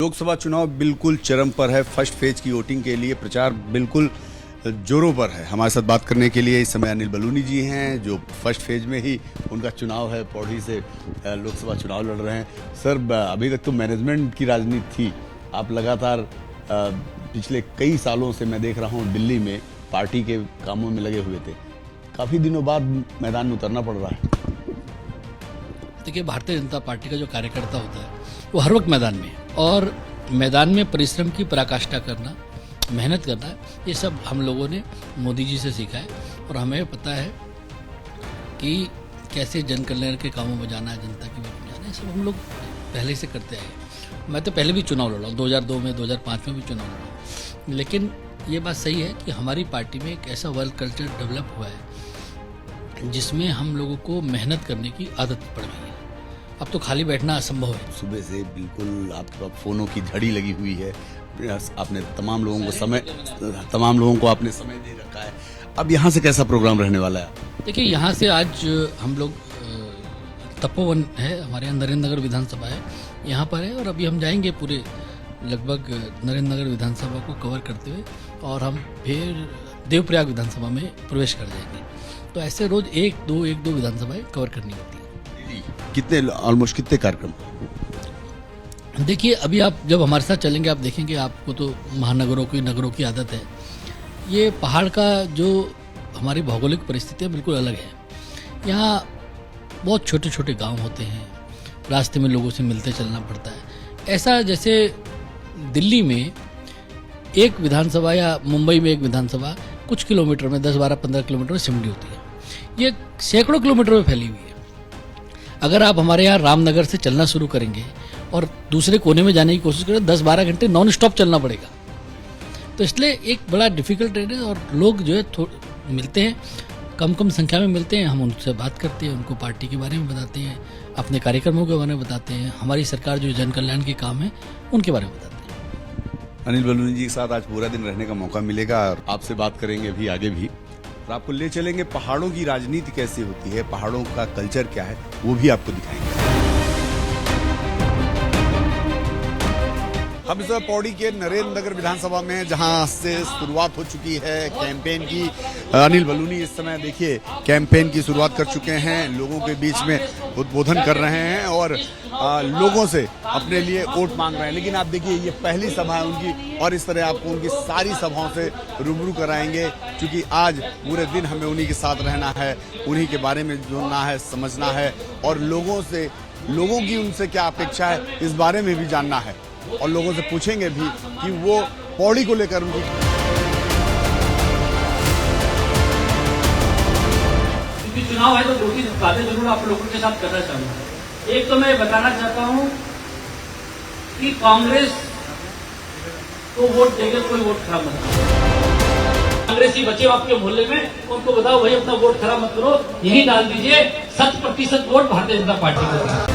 लोकसभा चुनाव बिल्कुल चरम पर है। फर्स्ट फेज की वोटिंग के लिए प्रचार बिल्कुल जोरों पर है। हमारे साथ बात करने के लिए इस समय अनिल बलूनी जी हैं, जो फर्स्ट फेज में ही उनका चुनाव है, पौड़ी से लोकसभा चुनाव लड़ रहे हैं। सर, अभी तक तो मैनेजमेंट की राजनीति थी, आप लगातार पिछले कई सालों से मैं देख रहा हूँ दिल्ली में पार्टी के कामों में लगे हुए थे, काफ़ी दिनों बाद मैदान में उतरना पड़ रहा है। देखिए, भारतीय जनता पार्टी का जो कार्यकर्ता होता है वो हर वक्त मैदान में है, और मैदान में परिश्रम की पराकाष्ठा करना, मेहनत करना, ये सब हम लोगों ने मोदी जी से सीखा है। और हमें पता है कि कैसे जन कल्याण के कामों में जाना है, जनता की बात में जाना है, सब हम लोग पहले से करते आए। मैं तो पहले भी चुनाव लड़ा हूँ, 2002 में, 2005 में भी चुनाव लड़ा हूँ। लेकिन ये बात सही है कि हमारी पार्टी में एक ऐसा वर्क कल्चर डेवलप हुआ है जिसमें हम लोगों को मेहनत करने की आदत पड़ गई है। अब तो खाली बैठना असंभव है। सुबह से बिल्कुल आपके पास फोनों की झड़ी लगी हुई है, आपने तमाम लोगों को आपने समय दे रखा है। अब यहाँ से कैसा प्रोग्राम रहने वाला है? देखिए, यहाँ से आज हम लोग तपोवन है, हमारे यहाँ नरेंद्र नगर विधानसभा है, यहाँ पर है, और अभी हम जाएंगे पूरे लगभग नरेंद्र नगर विधानसभा को कवर करते हुए, और हम फिर देवप्रयाग विधानसभा में प्रवेश कर जाएंगे। तो ऐसे रोज एक दो विधानसभाएं कवर करनी होती है। कितने ऑलमोस्ट कितने कार्यक्रम? देखिए, अभी आप जब हमारे साथ चलेंगे आप देखेंगे, आपको तो महानगरों की, नगरों की आदत है। ये पहाड़ का जो हमारी भौगोलिक परिस्थिति है बिल्कुल अलग है। यहाँ बहुत छोटे छोटे गांव होते हैं, रास्ते में लोगों से मिलते चलना पड़ता है। ऐसा जैसे दिल्ली में एक विधानसभा या मुंबई में एक विधानसभा कुछ किलोमीटर में, 10, 12, 15 किलोमीटर में सिमटी होती है, ये सैकड़ों किलोमीटर में फैली हुई है। अगर आप हमारे यहाँ रामनगर से चलना शुरू करेंगे और दूसरे कोने में जाने की कोशिश करें, 10-12 घंटे नॉन स्टॉप चलना पड़ेगा। तो इसलिए एक बड़ा डिफिकल्ट है, और लोग जो है मिलते हैं, कम संख्या में मिलते हैं, हम उनसे बात करते हैं, उनको पार्टी के बारे में बताते हैं, अपने कार्यक्रमों के बारे में बताते हैं, हमारी सरकार जो जन कल्याण के काम है उनके बारे में बताते हैं। अनिल बलूनी जी के साथ आज पूरा दिन रहने का मौका मिलेगा, और आपसे बात करेंगे अभी आगे भी, और आपको ले चलेंगे पहाड़ों की राजनीति कैसी होती है, पहाड़ों का कल्चर क्या है, वो भी आपको दिखाएंगे। हम इस वक्त पौड़ी के नरेंद्र नगर विधानसभा में, जहां से शुरुआत हो चुकी है कैंपेन की। अनिल बलूनी इस समय देखिए कैंपेन की शुरुआत कर चुके हैं, लोगों के बीच में उद्बोधन कर रहे हैं और लोगों से अपने लिए वोट मांग रहे हैं। लेकिन आप देखिए, ये पहली सभा है उनकी, और इस तरह आपको उनकी सारी सभाओं से रूबरू कराएंगे, क्योंकि आज पूरे दिन हमें उन्हीं के साथ रहना है, उन्हीं के बारे में जानना है, समझना है, और लोगों की उनसे क्या अपेक्षा है इस बारे में भी जानना है, और लोगों से पूछेंगे भी कि वो पौड़ी को लेकर उनकी चुनाव है तो दो तीन बातें जरूर आप लोगों के साथ करना चाहूंगा। एक तो मैं बताना चाहता हूं कि कांग्रेस को वोट देकर कोई वोट खराब मत करो। कांग्रेसी बच्चे आपके मोहल्ले में, उनको बताओ भाई अपना वोट खराब मत करो, यही डाल दीजिए, 100% वोट भारतीय जनता पार्टी को।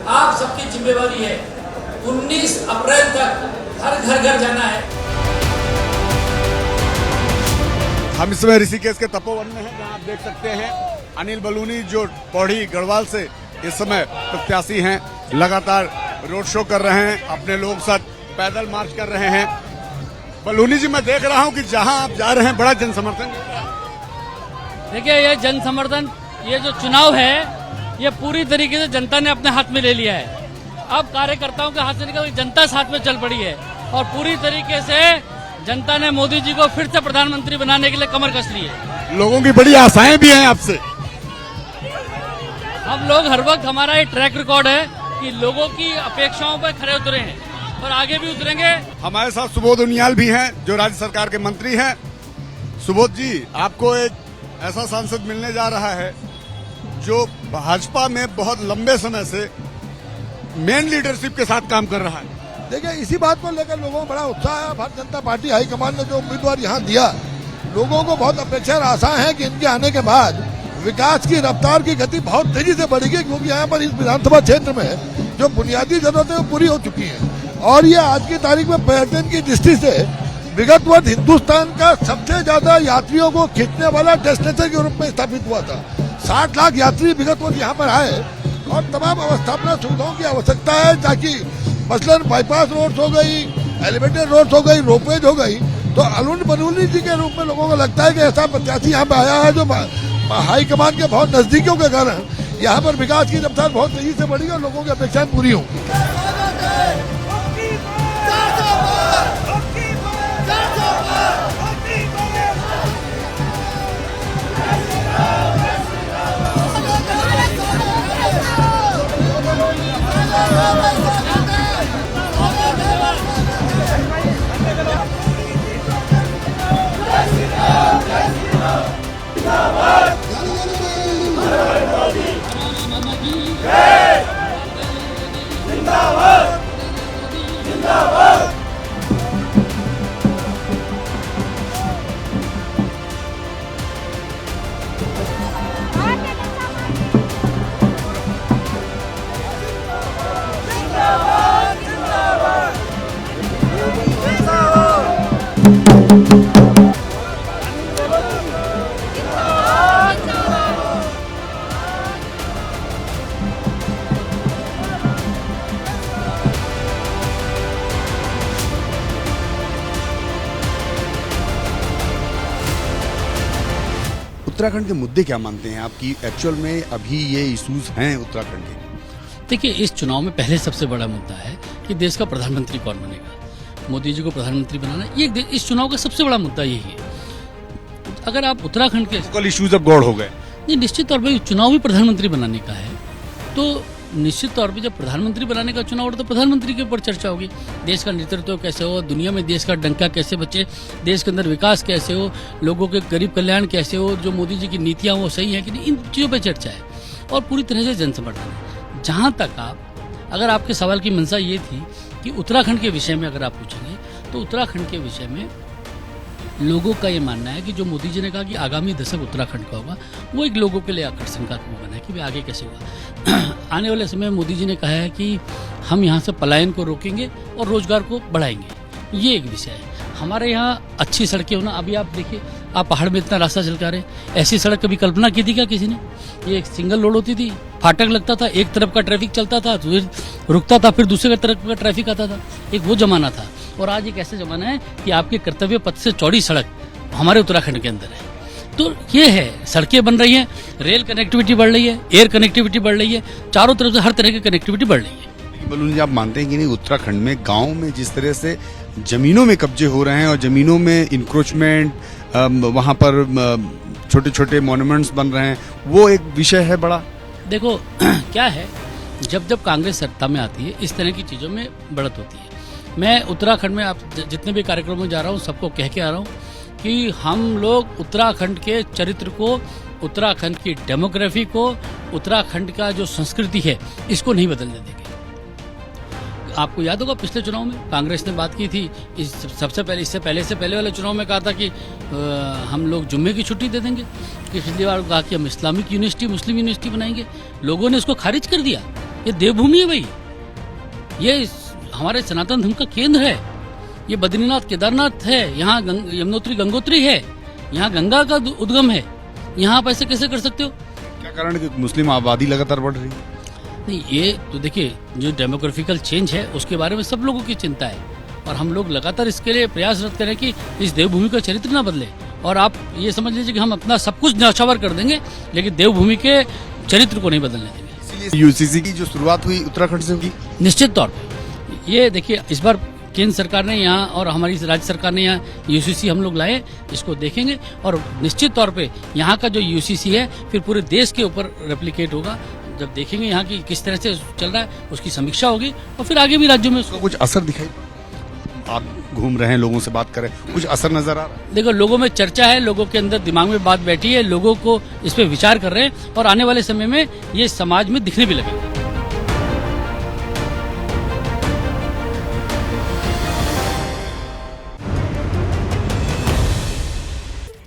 आप सबकी जिम्मेवारी है, 19 अप्रैल तक हर घर जाना है। हम इस समय ऋषिकेश के तपोवन में हैं, जहां आप देख सकते हैं अनिल बलूनी जो पौड़ी गढ़वाल से इस समय प्रत्याशी हैं, लगातार रोड शो कर रहे हैं, अपने लोगों के साथ पैदल मार्च कर रहे हैं। बलूनी जी, मैं देख रहा हूं कि जहां आप जा रहे हैं बड़ा जन समर्थन। देखिए, ये जन समर्थन, ये जो चुनाव है ये पूरी तरीके से जनता ने अपने हाथ में ले लिया है। अब कार्यकर्ताओं के हाथ से निकल जनता साथ में चल पड़ी है, और पूरी तरीके से जनता ने मोदी जी को फिर से प्रधानमंत्री बनाने के लिए कमर कस ली है। लोगों की बड़ी आशाएं भी हैं आपसे। हम लोग हर वक्त, हमारा ये ट्रैक रिकॉर्ड है कि लोगों की अपेक्षाओं पर खरे उतरे हैं, और आगे भी उतरेंगे। हमारे साथ सुबोध उनियाल भी हैं, जो राज्य सरकार के मंत्री हैं। सुबोध जी, आपको एक ऐसा सांसद मिलने जा रहा है जो भाजपा में बहुत लंबे समय से मेन लीडरशिप के साथ काम कर रहा है। देखिए, इसी बात को लेकर लोगों में बड़ा उत्साह है। भारतीय जनता पार्टी हाईकमान ने जो उम्मीदवार यहाँ दिया, लोगों को बहुत अपेक्षा और आशा है कि इनके आने के बाद विकास की रफ्तार की गति बहुत तेजी से बढ़ेगी, क्योंकि यहाँ पर इस विधानसभा क्षेत्र में जो बुनियादी जरूरतें वो पूरी हो चुकी हैं, और ये आज की तारीख में पर्यटन की दृष्टि से विगत वर्ष हिंदुस्तान का सबसे ज्यादा यात्रियों को खींचने वाला डेस्टिनेशन के रूप में स्थापित हुआ था। 60 लाख यात्री विगत वर्ष यहाँ पर आए और तमाम अवस्थापना सुविधाओं की आवश्यकता है, ताकि मसलन बाईपास रोड्स हो गई, एलिवेटेड रोड्स हो गई, रोपवेज हो गई। तो अरुण बरूनी जी के रूप में लोगों को लगता है कि ऐसा प्रत्याशी यहाँ पे आया है जो हाईकमान के बहुत नजदीकियों के कारण यहाँ पर विकास की रफ्तार बहुत तेजी से बढ़ी और लोगों की अपेक्षाएं पूरी होंगी। उत्तराखंड के मुद्दे क्या मानते हैं आपकी एक्चुअल में अभी ये इश्यूज हैं उत्तराखंड के? देखिए, इस चुनाव में पहले सबसे बड़ा मुद्दा है कि देश का प्रधानमंत्री कौन बनेगा। मोदी जी को प्रधानमंत्री बनाना, ये इस चुनाव का सबसे बड़ा मुद्दा यही है। अगर आप उत्तराखंड के कल इश्यूज अब गौड़ हो गए। नहीं, निश्चित तौर पर चुनाव भी प्रधानमंत्री बनाने का है, तो निश्चित तौर पे जब प्रधानमंत्री बनाने का चुनाव हो तो प्रधानमंत्री के ऊपर चर्चा होगी। देश का नेतृत्व कैसे हो, दुनिया में देश का डंका कैसे बचे, देश के अंदर विकास कैसे हो, लोगों के गरीब कल्याण कैसे हो, जो मोदी जी की नीतियां वो सही है कि नहीं, इन चीज़ों पर चर्चा है और पूरी तरह से जन समर्थन है। जहाँ तक अगर आपके सवाल की मंशा ये थी कि उत्तराखंड के विषय में अगर आप पूछेंगे, तो उत्तराखंड के विषय में लोगों का ये मानना है कि जो मोदी जी ने कहा कि आगामी दशक उत्तराखंड का होगा, वो एक लोगों के लिए आकर्षण का वो बना है कि वे आगे कैसे होगा। आने वाले समय में मोदी जी ने कहा है कि हम यहाँ से पलायन को रोकेंगे और रोजगार को बढ़ाएंगे, ये एक विषय है। हमारे यहाँ अच्छी सड़कें होना, अभी आप देखिए, आप पहाड़ में इतना रास्ता चल रहे, ऐसी सड़क कभी कल्पना की थी क्या किसी ने? ये एक सिंगल रोड होती थी, फाटक लगता था, एक तरफ का ट्रैफिक चलता था, फिर रुकता था, फिर दूसरे तरफ का ट्रैफिक आता था, एक वो जमाना था। और आज एक ऐसा जमाना है कि आपके कर्तव्य पथ से चौड़ी सड़क हमारे उत्तराखंड के अंदर है। तो ये है, सड़कें बन रही हैं, रेल कनेक्टिविटी बढ़ रही है, एयर कनेक्टिविटी बढ़ रही है, चारों तरफ से हर तरह की कनेक्टिविटी बढ़ रही है। बलूनी जी, आप मानते हैं कि नहीं उत्तराखंड में गाँव में जिस तरह से जमीनों में कब्जे हो रहे हैं और जमीनों में इंक्रोचमेंट, वहाँ पर छोटे छोटे मॉन्यूमेंट्स बन रहे हैं, वो एक विषय है बड़ा? देखो क्या है, जब जब कांग्रेस सत्ता में आती है इस तरह की चीज़ों में बढ़त होती है। मैं उत्तराखंड में आप जितने भी कार्यक्रमों में जा रहा हूँ सबको कह के आ रहा हूँ कि हम लोग उत्तराखंड के चरित्र को, उत्तराखंड की डेमोग्राफी को, उत्तराखंड का जो संस्कृति है, इसको नहीं बदलने देंगे। आपको याद होगा पिछले चुनाव में कांग्रेस ने बात की थी, इससे पहले वाले चुनाव में कहा था कि हम लोग जुम्मे की छुट्टी दे देंगे। पिछली बार कहा कि हम इस्लामिक यूनिवर्सिटी, मुस्लिम यूनिवर्सिटी बनाएंगे। लोगों ने इसको खारिज कर दिया। ये देवभूमि है भाई, ये हमारे सनातन धर्म का केंद्र है, ये बद्रीनाथ केदारनाथ है, यहाँ यमुनोत्री गंगोत्री है, यहाँ गंगा का उद्गम है। यहाँ आप ऐसे कैसे कर सकते हो? क्या कारण कि मुस्लिम आबादी लगातार बढ़ रही है? नहीं, ये तो देखिए, जो डेमोग्राफिकल चेंज है उसके बारे में सब लोगों की चिंता है और हम लोग लगातार इसके लिए प्रयासरत करें कि इस देवभूमि का चरित्र ना बदले। और आप ये समझ लीजिए कि हम अपना सब कुछ न्यौछावर कर देंगे लेकिन देवभूमि के चरित्र को नहीं बदलने देंगे। इसलिए यूसीसी की जो शुरुआत हुई उत्तराखंड से होगी। निश्चित तौर पर ये देखिए, इस बार केंद्र सरकार ने यहाँ और हमारी राज्य सरकार ने यहाँ यूसीसी हम लोग लाए, इसको देखेंगे और निश्चित तौर पे यहाँ का जो यूसीसी है फिर पूरे देश के ऊपर रेप्लिकेट होगा। जब देखेंगे यहाँ की किस तरह से चल रहा है उसकी समीक्षा होगी और फिर आगे भी राज्यों में उसको कुछ असर दिखाई, आप घूम रहे हैं, लोगों से बात करें, कुछ असर नजर आ रहा है? देखो, लोगों में चर्चा है, लोगों के अंदर दिमाग में बात बैठी है, लोगों को इस पे विचार कर रहे हैं और आने वाले समय में ये समाज में दिखने भी लगेगा।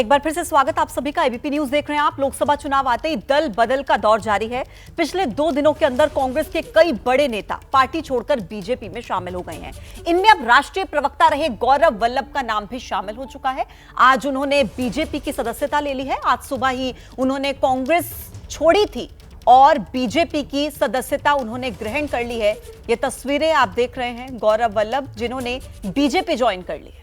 एक बार फिर से स्वागत आप सभी का। एबीपी न्यूज देख रहे हैं आप। लोकसभा चुनाव आते ही दल बदल का दौर जारी है। पिछले 2 दिनों के अंदर कांग्रेस के कई बड़े नेता पार्टी छोड़कर बीजेपी में शामिल हो गए हैं। इनमें अब राष्ट्रीय प्रवक्ता रहे गौरव वल्लभ का नाम भी शामिल हो चुका है। आज उन्होंने बीजेपी की सदस्यता ले ली है। आज सुबह ही उन्होंने कांग्रेस छोड़ी थी और बीजेपी की सदस्यता उन्होंने ग्रहण कर ली है। ये तस्वीरें आप देख रहे हैं गौरव वल्लभ जिन्होंने बीजेपी ज्वाइन कर ली है।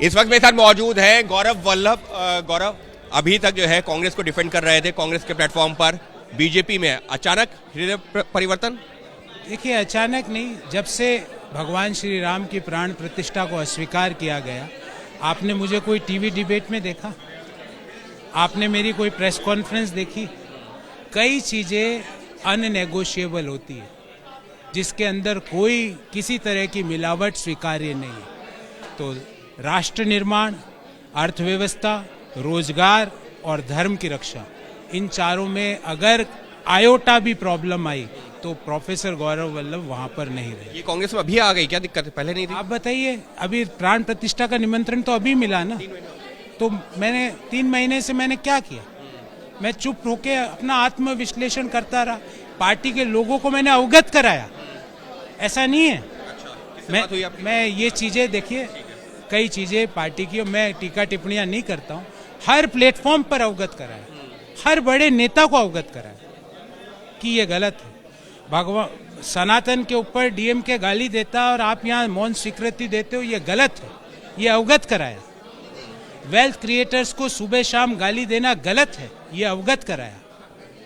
इस वक्त मेरे साथ मौजूद है गौरव वल्लभ। गौरव, अभी तक जो है कांग्रेस को डिफेंड कर रहे थे कांग्रेस के प्लेटफॉर्म पर, बीजेपी में अचानक हृदय परिवर्तन? देखिए, अचानक नहीं, जब से भगवान श्री राम की प्राण प्रतिष्ठा को अस्वीकार किया गया। आपने मुझे कोई टीवी डिबेट में देखा? आपने मेरी कोई प्रेस कॉन्फ्रेंस देखी? कई चीजें अननेगोशिएबल होती है जिसके अंदर कोई किसी तरह की मिलावट स्वीकार्य नहीं है। तो राष्ट्र निर्माण, अर्थव्यवस्था, रोजगार और धर्म की रक्षा, इन चारों में अगर आयोटा भी प्रॉब्लम आई तो प्रोफेसर गौरव वल्लभ वहां पर नहीं रहे। ये कांग्रेस में अभी आ गई, क्या दिक्कत है? पहले नहीं थी? आप बताइए। अभी प्राण प्रतिष्ठा का निमंत्रण तो अभी मिला ना, तो मैंने 3 महीने से मैंने क्या किया? मैं चुप होके अपना आत्मविश्लेषण करता रहा। पार्टी के लोगों को मैंने अवगत कराया। ऐसा नहीं है। मैं ये चीजें, देखिए, कई चीजें पार्टी की, मैं टीका टिप्पणियां नहीं करता हूं, हर प्लेटफॉर्म पर अवगत कराया, हर बड़े नेता को अवगत कराया कि ये गलत है। भगवान सनातन के ऊपर डीएमके गाली देता और आप यहां मौन स्वीकृति देते हो, ये गलत है, ये अवगत कराया। वेल्थ क्रिएटर्स को सुबह शाम गाली देना गलत है, ये अवगत कराया।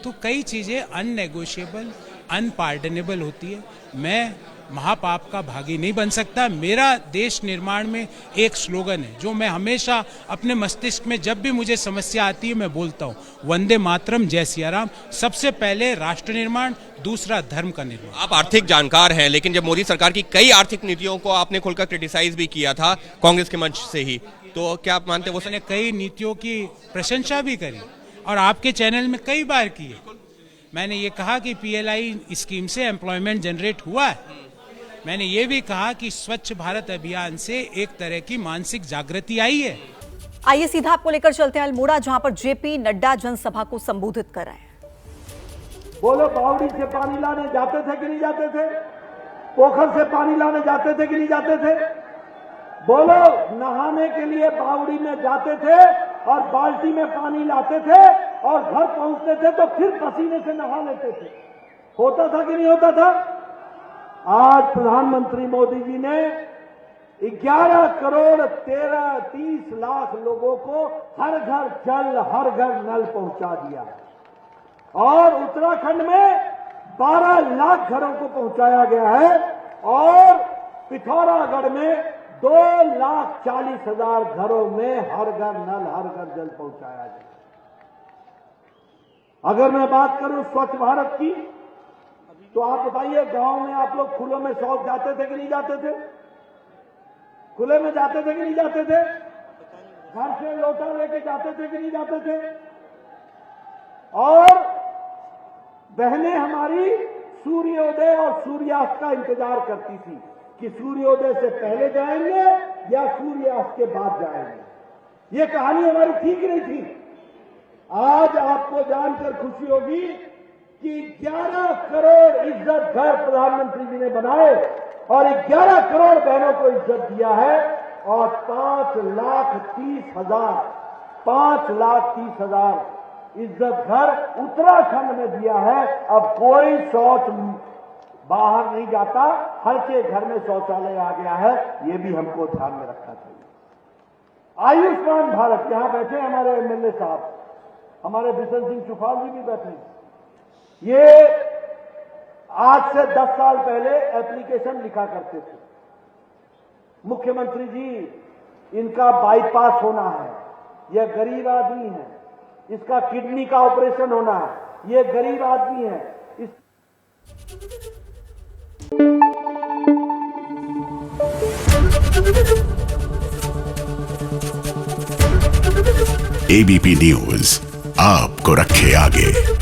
तो कई चीजें अननेगोशिएबल, अनपार्डनेबल होती है। मैं महापाप का भागी नहीं बन सकता। मेरा देश निर्माण में एक स्लोगन है जो मैं हमेशा अपने मस्तिष्क में, जब भी मुझे समस्या आती है, मैं बोलता हूँ, वंदे मातरम, जय सिया राम। सबसे पहले राष्ट्र निर्माण, दूसरा धर्म का निर्माण। आप आर्थिक जानकार हैं, लेकिन जब मोदी सरकार की कई आर्थिक नीतियों को आपने खुलकर क्रिटिसाइज भी किया था कांग्रेस के मंच से ही, तो क्या आप मानते हैं उसने कई नीतियों की प्रशंसा भी करी और आपके चैनल में कई बार की है। मैंने ये कहा कि पीएलआई स्कीम से एम्प्लॉयमेंट जनरेट हुआ है। मैंने ये भी कहा कि स्वच्छ भारत अभियान से एक तरह की मानसिक जागृति आई है। आइए सीधा आपको लेकर चलते हैं अल्मोड़ा, जहां पर जेपी नड्डा जनसभा को संबोधित कर रहे हैं। बोलो, बावड़ी से पानी लाने जाते थे कि नहीं जाते थे? पोखर से पानी लाने जाते थे कि नहीं जाते थे? बोलो, नहाने के लिए बावड़ी में जाते थे और बाल्टी में पानी लाते थे और घर पहुंचते थे तो फिर पसीने से नहा लेते थे। होता था कि नहीं होता था? आज प्रधानमंत्री मोदी जी ने 11 करोड़ 30 लाख लोगों को हर घर जल, हर घर नल पहुंचा दिया और उत्तराखंड में 12 लाख घरों को पहुंचाया गया है और पिथौरागढ़ में 2,40,000 घरों में हर घर नल, हर घर जल पहुंचाया गया। अगर मैं बात करूं स्वच्छ भारत की, तो आप बताइए, गांव में आप लोग खुले में शौच जाते थे कि नहीं जाते थे? खुले में जाते थे कि नहीं जाते थे? घर से लोटा लेके जाते थे कि नहीं जाते थे? और बहनें हमारी सूर्योदय और सूर्यास्त का इंतजार करती थी कि सूर्योदय से पहले जाएंगे या सूर्यास्त के बाद जाएंगे। ये कहानी हमारी थी कि नहीं थी? आज आपको जानकर खुशी होगी कि 11 करोड़ इज्जत घर प्रधानमंत्री जी ने बनाए और 11 करोड़ बहनों को इज्जत दिया है और 5,30,000 इज्जत घर उत्तराखंड में दिया है। अब कोई शौच बाहर नहीं जाता, हर के घर में शौचालय आ गया है। ये भी हमको ध्यान में रखना चाहिए। आयुष्मान भारत, यहां बैठे हमारे एमएलए साहब, हमारे बिशन सिंह चुफाल जी भी बैठे। ये आज से 10 साल पहले एप्लीकेशन लिखा करते थे, मुख्यमंत्री जी इनका बाईपास होना है, यह गरीब आदमी है, इसका किडनी का ऑपरेशन होना है, ये गरीब आदमी है। एबीपी न्यूज आपको रखे आगे।